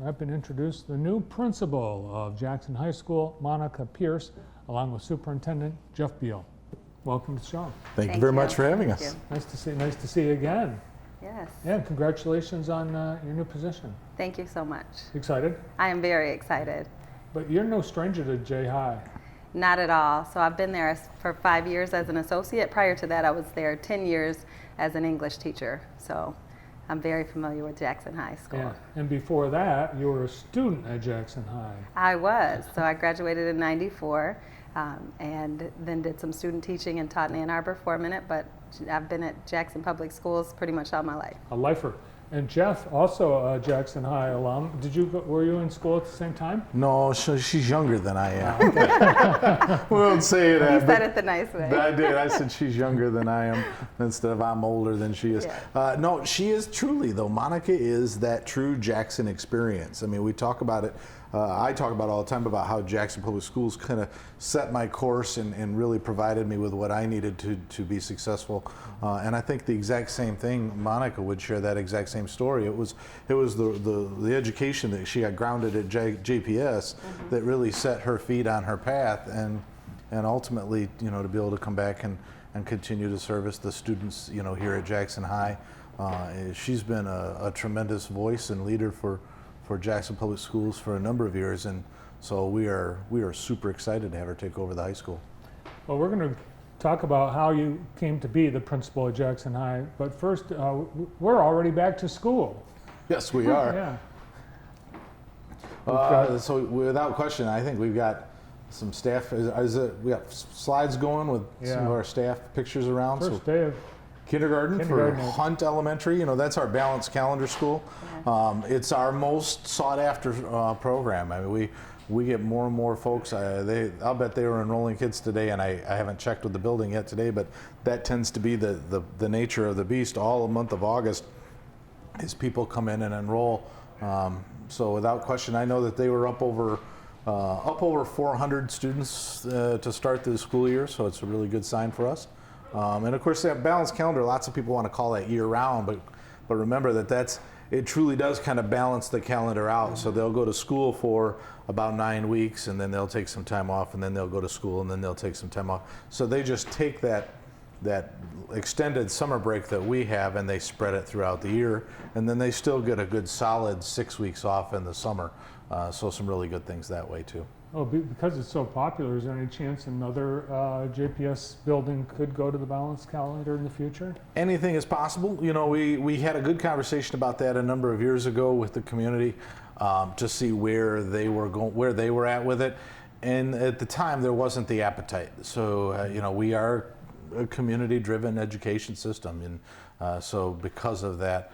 I've been introduced the new principal of Jackson High School, Monica Pierce, along with Superintendent Jeff Beal. Welcome to the show. Thank you very much for having Thank us. you. Nice to see you again. Yes. Yeah, congratulations on your new position. Thank you so much. Excited? I am very excited. But you're no stranger to J High. Not at all. So I've been there for 5 years as an associate. Prior to that, I was there 10 years as an English teacher. So I'm very familiar with Jackson High School. Yeah. And before that, you were a student at Jackson High. I was. So I graduated in '94 and then did some student teaching and taught in Ann Arbor for a minute, but I've been at Jackson Public Schools pretty much all my life. A lifer. And Jeff, also a Jackson High alum. Were you in school at the same time? No, she's younger than I am. We won't say that. You said it the nice way. I did. I said she's younger than I am instead of I'm older than she is. Yeah. No, she is truly, though. Monica is that true Jackson experience. I mean, we talk about it. I talk about it all the time about how Jackson Public Schools kind of set my course and really provided me with what I needed to be successful. And I think the exact same thing, Monica would share that exact same story. It was the education that she got grounded at JPS that really set her feet on her path, and ultimately, to be able to come back and continue to service the students, here at Jackson High. She's been a tremendous voice and leader for Jackson Public Schools for a number of years, and so we are super excited to have her take over the high school. Well, we're going to talk about how you came to be the principal at Jackson High, but first, we're already back to school. Yes, we are. Yeah. So without question, I think we've got some staff. We got slides going with some of our staff pictures around. First day of Kindergarten for Hunt Elementary. That's our balanced calendar school. It's our most sought after program. I mean, we get more and more folks. I'll bet they were enrolling kids today, and I haven't checked with the building yet today, but that tends to be the nature of the beast. All the month of August is people come in and enroll. So without question, I know that they were up over 400 students to start the school year. So it's a really good sign for us. And of course, that balanced calendar, lots of people want to call that year round, but remember that it truly does kind of balance the calendar out. So they'll go to school for about 9 weeks, and then they'll take some time off, and then they'll go to school, and then they'll take some time off. So they just take that extended summer break that we have, and they spread it throughout the year, and then they still get a good solid 6 weeks off in the summer. So some really good things that way too. Oh, because it's so popular, is there any chance another JPS building could go to the balanced calendar in the future? Anything is possible. We had a good conversation about that a number of years ago with the community to see where they were at with it, and at the time there wasn't the appetite. So we are a community-driven education system, and so because of that,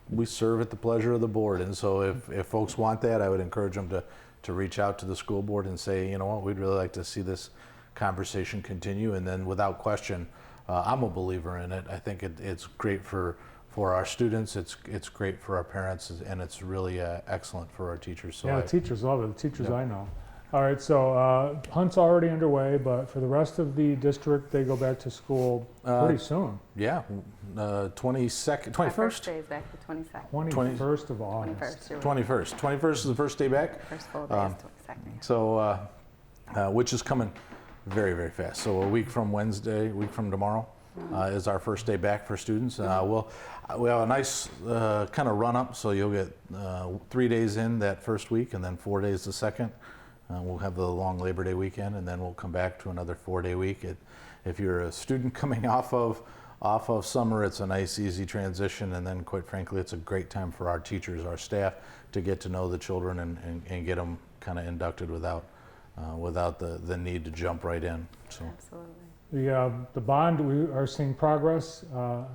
we serve at the pleasure of the board. And so if folks want that, I would encourage them to reach out to the school board and say, we'd really like to see this conversation continue. And then without question, I'm a believer in it. I think it's great for our students, it's great for our parents, and it's really excellent for our teachers. So yeah, teachers love it, the teachers I know. All right, so Hunt's already underway, but for the rest of the district, they go back to school pretty soon. Yeah, 21st? My first day is back the 22nd. 21st of August. 21st is the first day back. First full day is 22nd. So, which is coming very, very fast. So a week from tomorrow, is our first day back for students. We'll have a nice kind of run up, so you'll get 3 days in that first week, and then 4 days the second. We'll have the long Labor Day weekend, and then we'll come back to another 4-day week. If you're a student coming off of summer, it's a nice, easy transition, and then, quite frankly, it's a great time for our teachers, our staff, to get to know the children and get them kind of inducted without the need to jump right in. So. Absolutely. The bond, we are seeing progress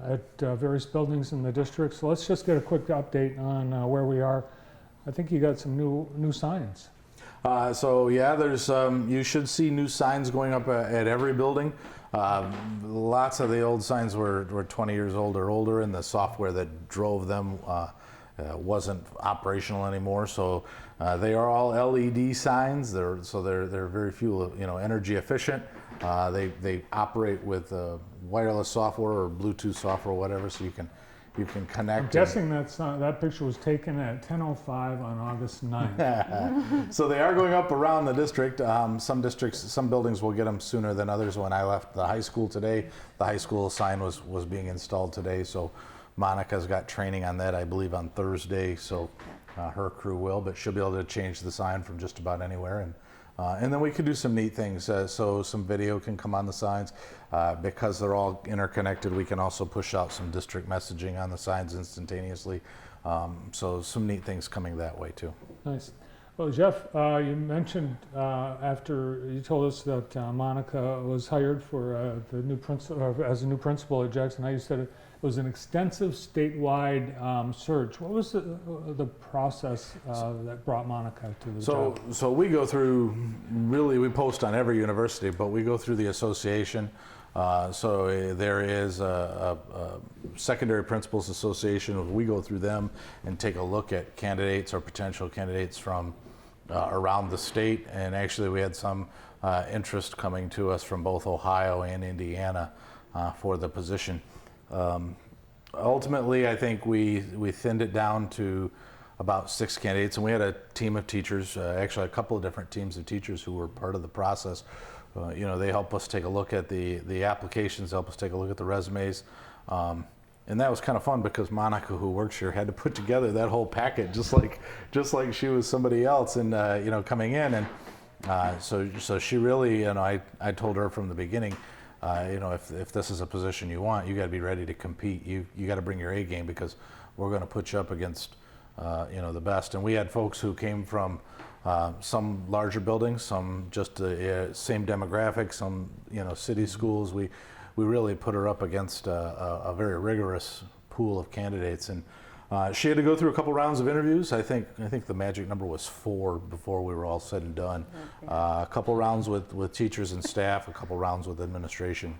at various buildings in the district. So let's just get a quick update on where we are. I think you got some new signs. So yeah, there's you should see new signs going up at every building. Lots of the old signs were 20 years old or older, and the software that drove them wasn't operational anymore. So they are all LED signs. They're very fuel energy efficient. They operate with wireless software or Bluetooth software or whatever, so you can you can connect. I'm guessing that picture was taken at 10:05 on August 9th. So they are going up around the district. Some districts, some buildings will get them sooner than others. When I left the high school today, the high school sign was being installed today. So Monica's got training on that, I believe, on Thursday. So her crew will, but she'll be able to change the sign from just about anywhere. And then we could do some neat things. So some video can come on the signs. Because they're all interconnected, we can also push out some district messaging on the signs instantaneously. So some neat things coming that way too. Nice. Well, Jeff, you mentioned after you told us that Monica was hired for the new as a new principal at Jackson High, you said it was an extensive statewide search. What was the process that brought Monica to the job? So we go through, really, we post on every university, but we go through the association. There is a secondary principals association. We go through them and take a look at candidates or potential candidates from around the state. And actually we had some interest coming to us from both Ohio and Indiana for the position. Ultimately, I think we thinned it down to about 6 candidates, and we had a team of teachers, actually a couple of different teams of teachers who were part of the process. They help us take a look at the applications, help us take a look at the resumes. And that was kind of fun because Monica, who works here, had to put together that whole packet just like she was somebody else, and coming in, and so she really, I told her from the beginning, if this is a position you want, you got to be ready to compete. You got to bring your A game, because we're going to put you up against the best. And we had folks who came from some larger buildings, some just same demographics, some city schools. We really put her up against a very rigorous pool of candidates, and she had to go through a couple rounds of interviews. I think the magic number was 4 before we were all said and done. Okay. A couple rounds with teachers and staff, a couple rounds with administration,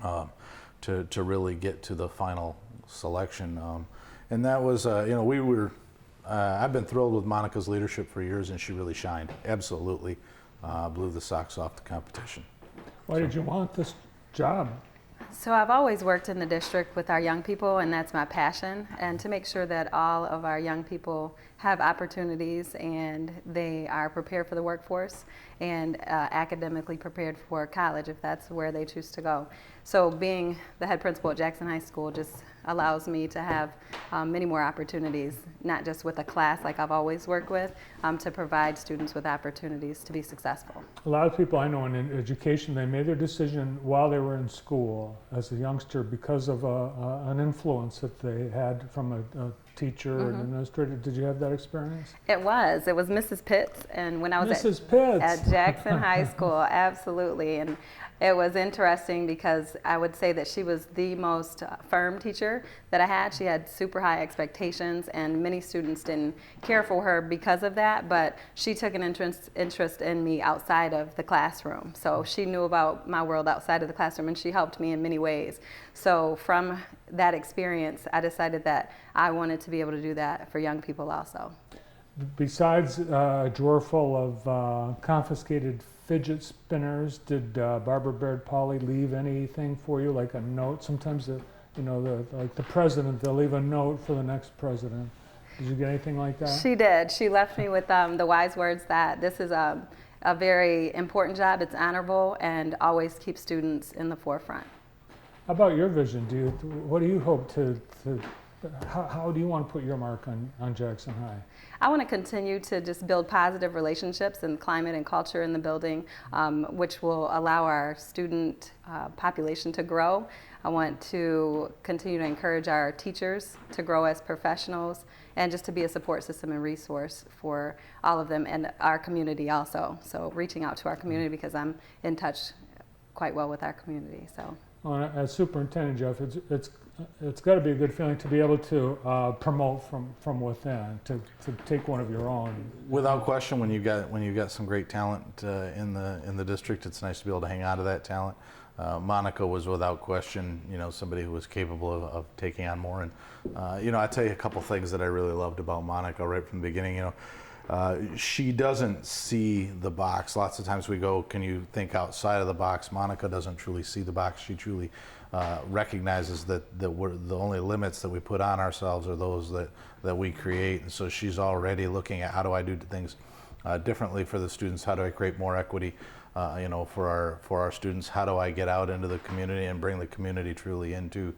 to really get to the final selection. And that was we were. I've been thrilled with Monica's leadership for years, and she really shined. Absolutely blew the socks off the competition. Why did you want this job? So I've always worked in the district with our young people, and that's my passion, and to make sure that all of our young people have opportunities and they are prepared for the workforce and academically prepared for college if that's where they choose to go. So being the head principal at Jackson High School just allows me to have many more opportunities, not just with a class like I've always worked with, to provide students with opportunities to be successful. A lot of people I know in education, they made their decision while they were in school as a youngster because of an influence that they had from a teacher or an administrator. Did you have that experience? It was Mrs. Pitts, and when I was Mrs. Pitts. at Jackson High School, absolutely. And it was interesting because I would say that she was the most firm teacher that I had. She had super high expectations, and many students didn't care for her because of that, but she took an interest in me outside of the classroom. So she knew about my world outside of the classroom, and she helped me in many ways. So from that experience, I decided that I wanted to be able to do that for young people also. Besides a drawer full of confiscated fidget spinners, did Barbara Baird Pauley leave anything for you, like a note? Sometimes like the president, they'll leave a note for the next president. Did you get anything like that? She did. She left me with the wise words that this is a very important job, it's honorable, and always keep students in the forefront. How about your vision? What do you hope how do you want to put your mark on Jackson High? I want to continue to just build positive relationships and climate and culture in the building, which will allow our student population to grow. I want to continue to encourage our teachers to grow as professionals, and just to be a support system and resource for all of them and our community also. So reaching out to our community, because I'm in touch quite well with our community. So. Well, as superintendent, Jeff, it's got to be a good feeling to be able to promote from within, to take one of your own. Without question, when you got some great talent in the district, it's nice to be able to hang on to that talent. Monica was without question, somebody who was capable of taking on more. And I tell you a couple things that I really loved about Monica right from the beginning. she doesn't see the box. Lots of times we go, can you think outside of the box? Monica doesn't truly see the box. She truly recognizes that we're, the only limits that we put on ourselves are those that we create. And so she's already looking at, how do I do things differently for the students? How do I create more equity, for our students? How do I get out into the community and bring the community truly into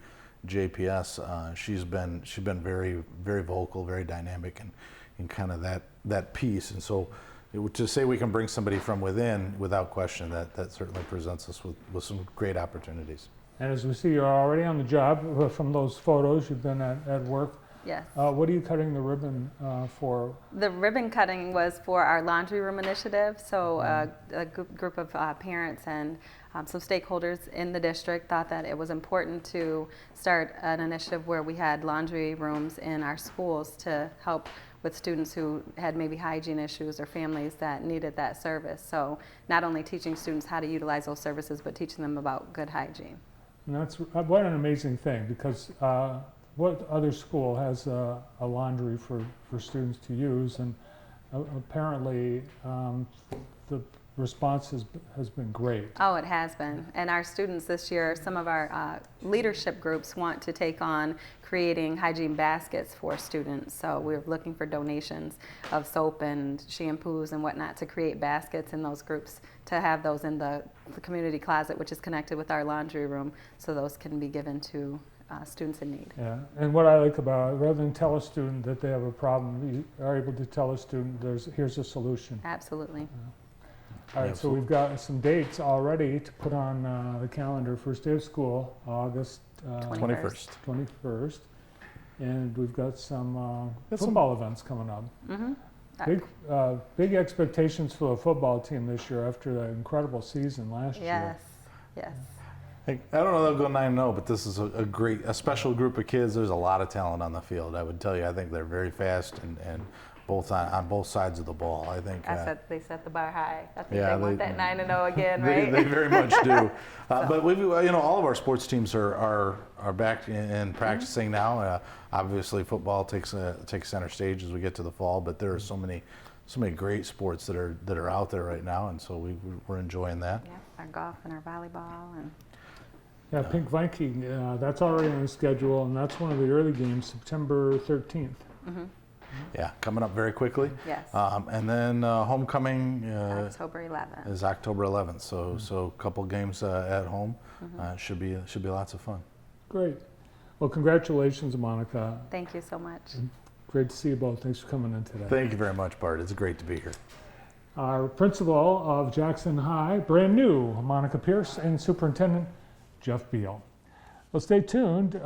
JPS? She's been very, very vocal, very dynamic, and in kind of that piece. And so to say we can bring somebody from within, without question, that certainly presents us with some great opportunities. And as we see, you're already on the job from those photos. You've been at work. Yes. What are you cutting the ribbon for? The ribbon cutting was for our laundry room initiative. So a group of parents and some stakeholders in the district thought that it was important to start an initiative where we had laundry rooms in our schools to help with students who had maybe hygiene issues or families that needed that service. So not only teaching students how to utilize those services, but teaching them about good hygiene. And that's what an amazing thing, because what other school has a laundry for students to use? And apparently the response has been great. Oh, it has been. And our students this year, some of our leadership groups want to take on creating hygiene baskets for students. So we're looking for donations of soap and shampoos and whatnot to create baskets in those groups, to have those in the community closet, which is connected with our laundry room, so those can be given to students in need. Yeah, and what I like about it, rather than tell a student that they have a problem, you are able to tell a student here's a solution. Absolutely. All right, so we've got some dates already to put on the calendar. First day of school, August 21st. And we've got some football events coming up. Mm-hmm. Big expectations for the football team this year after the incredible season last year. Yes. I don't know they'll go 9-0, but this is a special group of kids. There's a lot of talent on the field. I would tell you, I think they're very fast and both on both sides of the ball. I think They set the bar high. I think yeah, they want that 9-0 again, right? They very much do. But we've, all of our sports teams are back in practicing now. Obviously, football takes center stage as we get to the fall. But there are so many great sports that are out there right now, and so we're enjoying that. Yeah, our golf and our volleyball and. Yeah, Pink Viking, that's already on the schedule, and that's one of the early games, September 13th. Mm-hmm. Yeah, coming up very quickly. Yes. And then homecoming October 11th. is October 11th. So a couple games at home. Should be lots of fun. Great. Well, congratulations, Monica. Thank you so much. Great to see you both. Thanks for coming in today. Thank you very much, Bart. It's great to be here. Our principal of Jackson High, brand new, Monica Pierce, and Superintendent Jeff Beal. Well, stay tuned.